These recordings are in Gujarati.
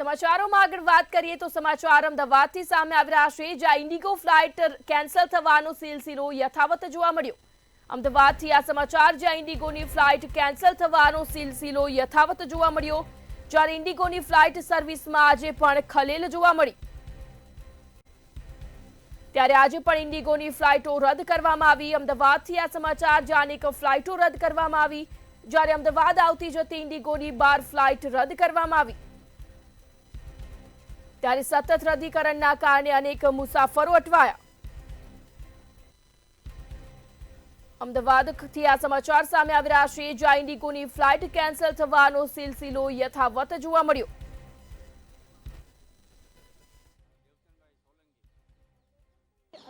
સમાચારોમાં આગળ વાત કરીએ તો સમાચાર અમદાવાદથી સામે આવી રહ્યા છે, જ્યાં ઇન્ડિગો ફ્લાઇટ કેન્સલ થવાનો સિલસિલો યથાવત જોવા મળ્યો। અમદાવાદથી આ સમાચાર, જ્યાં ઇન્ડિગોની ફ્લાઇટ કેન્સલ થવાનો સિલસિલો યથાવત જોવા મળ્યો, જ્યારે ઇન્ડિગોની ફ્લાઇટ સર્વિસમાં આજે પણ ખલેલ જોવા મળી। ત્યારે આજે પણ ઇન્ડિગોની ફ્લાઇટો રદ કરવામાં આવી। અમદાવાદથી આ સમાચાર, જ્યાં અનેક ફ્લાઇટો રદ કરવામાં આવી, જ્યારે અમદાવાદ આવતી જતી ઇન્ડિગોની 12 ફ્લાઇટ રદ કરવામાં આવી। ત્યારે સતત રદીકરણના કારણે અનેક મુસાફરો અટવાયા। અમદાવાદથી આ સમાચાર સામે આવી રહ્યા છે, જ્યાં ઇન્ડિગોની ફ્લાઇટ કેન્સલ થવાનો સિલસિલો યથાવત જોવા મળ્યો।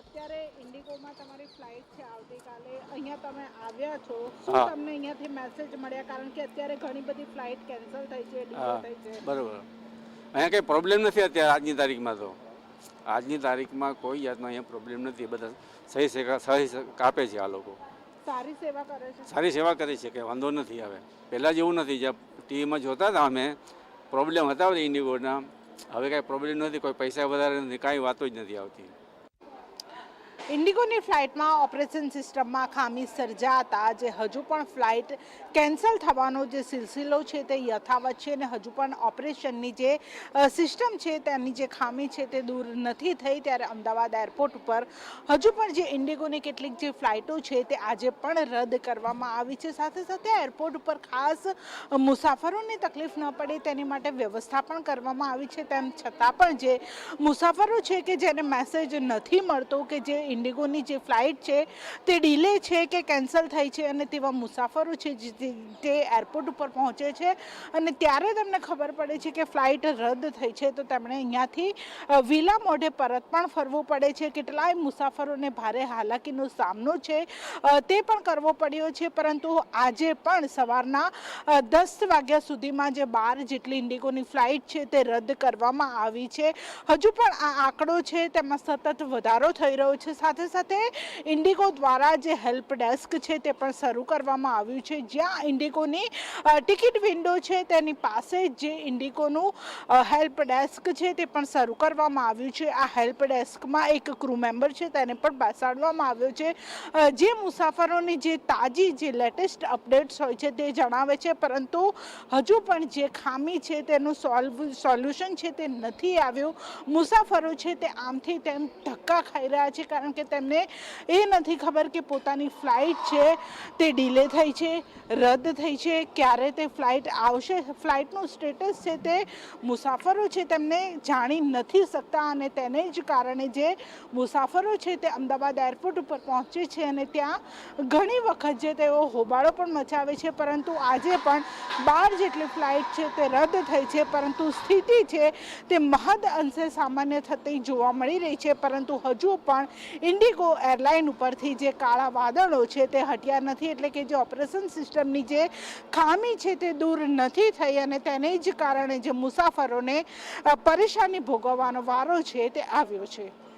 અત્યારે ઇન્ડિગોમાં તમારી ફ્લાઇટ છે આવતીકાલે, અહીંયા તમે આવ્યા છો, શું તમને અહીંયાથી મેસેજ મળ્યા? કારણ કે અત્યારે ઘણી બધી ફ્લાઇટ કેન્સલ થઈ છે, ડીલે થઈ છે। બરોબર, અહીંયા કંઈ પ્રોબ્લેમ નથી અત્યારે આજની તારીખમાં। તો આજની તારીખમાં કોઈ જાતનો અહીંયા પ્રોબ્લેમ નથી, બધા સહી કાપે છે। આ લોકો સારી સેવા કરે છે, સારી સેવા કરે છે, કે વાંધો નથી આવે। પહેલાં જેવું નથી, જે ટીવીમાં જોતા હતા અમે પ્રોબ્લેમ હતા ઇન્ડિગોના, હવે કાંઈ પ્રોબ્લેમ નથી, કોઈ પૈસા વધારે નથી, કાંઈ વાતો જ નથી આવતી। ઇન્ડિગોની ફ્લાઇટમાં ઓપરેશન સિસ્ટમમાં ખામી સર્જાતા જે હજુ પણ ફ્લાઇટ કેન્સલ થવાનો જે સિલસિલો છે તે યથાવત છે, અને હજુ પણ ઓપરેશનની જે સિસ્ટમ છે તેની જે ખામી છે તે દૂર નથી થઈ। ત્યારે અમદાવાદ એરપોર્ટ ઉપર હજુ પણ જે ઇન્ડિગોની કેટલીક જે ફ્લાઇટો છે તે આજે પણ રદ કરવામાં આવી છે। સાથે સાથે એરપોર્ટ ઉપર ખાસ મુસાફરોને તકલીફ ન પડે તેની માટે વ્યવસ્થા પણ કરવામાં આવી છે। તેમ છતાં પણ જે મુસાફરો છે કે જેને મેસેજ નથી મળતો કે જે ઇન્ડિગોની જે ફ્લાઇટ છે તે ડીલે છે કે કેન્સલ થઈ છે, અને તેવા મુસાફરો છે જે એરપોર્ટ ઉપર પહોંચે છે અને ત્યારે તેમને ખબર પડે છે કે ફ્લાઇટ રદ થઈ છે, તો તેમણે અહીંયાથી વિલા મોઢે પરત પણ ફરવું પડે છે। કેટલાય મુસાફરોને ભારે હાલાકીનો સામનો છે તે પણ કરવો પડ્યો છે। પરંતુ આજે પણ સવારના 10 વાગ્યા સુધીમાં જે 12 જેટલી ઇન્ડિગોની ફ્લાઇટ છે તે રદ કરવામાં આવી છે। હજુ પણ આ આંકડો છે તેમાં સતત વધારો થઈ રહ્યો છે। સાથે સાથે ઇન્ડિગો દ્વારા જે હેલ્પ ડેસ્ક છે તે પણ શરૂ કરવામાં આવ્યું છે, જ્યાં ઇન્ડિગોની ટિકિટ વિન્ડો છે તેની પાસે જે ઇન્ડિગોનું હેલ્પ ડેસ્ક છે તે પણ શરૂ કરવામાં આવ્યું છે। આ હેલ્પ ડેસ્કમાં એક ક્રૂ મેમ્બર છે તેને પણ બેસાડવામાં આવ્યો છે, જે મુસાફરોની જે તાજી જે લેટેસ્ટ અપડેટ્સ હોય છે તે જણાવે છે। પરંતુ હજુ પણ જે ખામી છે તેનું સોલ્યુશન છે તે નથી આવ્યું। મુસાફરો છે તે આમથી તેમ ધક્કા ખાઈ રહ્યા છે, કારણ કે તેમને એ નથી ખબર કે પોતાની ફ્લાઇટ છે તે ડીલે થઈ છે, રદ થઈ છે, ક્યારે તે ફ્લાઇટ આવશે। ફ્લાઇટનું સ્ટેટસ છે તે મુસાફરો છે તેમને જાણી નથી શકતા, અને તેને જ કારણે જે મુસાફરો છે તે અમદાવાદ એરપોર્ટ ઉપર પહોંચે છે અને ત્યાં ઘણી વખત જે તેઓ હોબાળો પણ મચાવે છે। પરંતુ આજે પણ 12 જેટલી ફ્લાઇટ છે તે રદ થઈ છે, પરંતુ સ્થિતિ છે તે મહદ અંશે સામાન્ય થતી જોવા મળી રહી છે। પરંતુ હજુ પણ ઇન્ડિગો એરલાઇન ઉપરથી જે કાળા વાદળો છે તે હટ્યા નથી, એટલે કે જે ઓપરેશન સિસ્ટમની જે ખામી છે તે દૂર નથી થઈ, અને તેને જ કારણે જે મુસાફરોને પરેશાની ભોગવવાનો વારો છે તે આવ્યો છે।